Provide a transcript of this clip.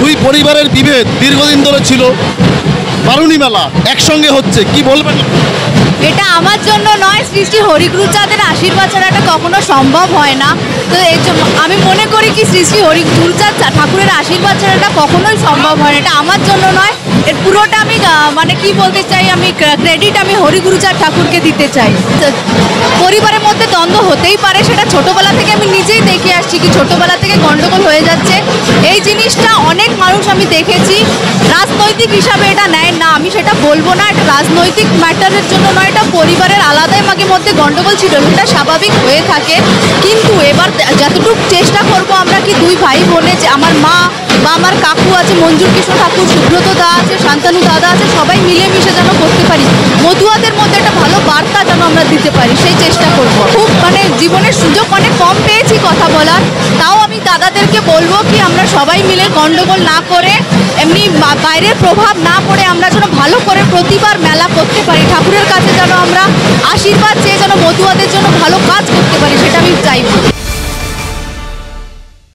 দুই পরিবারের বিভেদ দীর্ঘদিন ধরে ছিল, বারুণী মেলা একসঙ্গে হচ্ছে, কি বলবেন? এটা আমার জন্য নয়, শ্রী শ্রী হরিগুরুচাঁদের আশীর্বাদ ছাড়া এটা কখনো সম্ভব হয় না। তো এর জন্য আমি মনে করি কি শ্রী শ্রী হরিগুরুচাঁদ ঠাকুরের আশীর্বাদ ছাড়া এটা কখনোই সম্ভব হয় না। এটা আমার জন্য নয়, এর পুরোটা আমি মানে কি বলতে চাই, আমি ক্রেডিট আমি হরিগুরুচাঁদ ঠাকুরকে দিতে চাই। পরিবারের মধ্যে দ্বন্দ্ব হতেই পারে, সেটা ছোটোবেলা থেকে আমি নিজেই দেখে আসছি কি ছোটোবেলা থেকে গণ্ডগোল হয়ে যাচ্ছে। এই জিনিসটা অনেক মানুষ আমি দেখেছি রাজনৈতিক হিসাবে এটা নেয় না, আমি সেটা বলবো না। এটা রাজনৈতিক ম্যাটারের জন্য নয়, এটা পরিবারের আলাদাই মাঝে মধ্যে গণ্ডগোল ছিল, সেটা স্বাভাবিক হয়ে থাকে। কিন্তু এবার যতটুকু চেষ্টা করব আমরা কি দুই ভাই বোনে, যে আমার মা বা আমার কাকু আছে, মঞ্জুর কৃষ্ণ ঠাকুর, সুব্রত দা আছে, শান্তানু দাদা আছে, সবাই মিলেমিশে যেন করতে পারি, মতুয়াদের মধ্যে একটা ভালো বার্তা যেন আমরা দিতে পারি, সেই চেষ্টা করব। খুব মানে জীবনের সুযোগ অনেক কম পেয়েছি কথা বলার, তাও আমি দাদাদেরকে বলবো কি আমরা সবাই মিলে গণ্ডগোল না করে, এমনি বাইরের প্রভাব না পড়ে আমরা যেন ভালো করে প্রতিবার মেলা করতে পারি, ঠাকুরের কাছে যেন আমরা আশীর্বাদ চেয়ে যেন মতুয়াদের জন্য ভালো কাজ করতে পারি, সেটা আমি চাইব।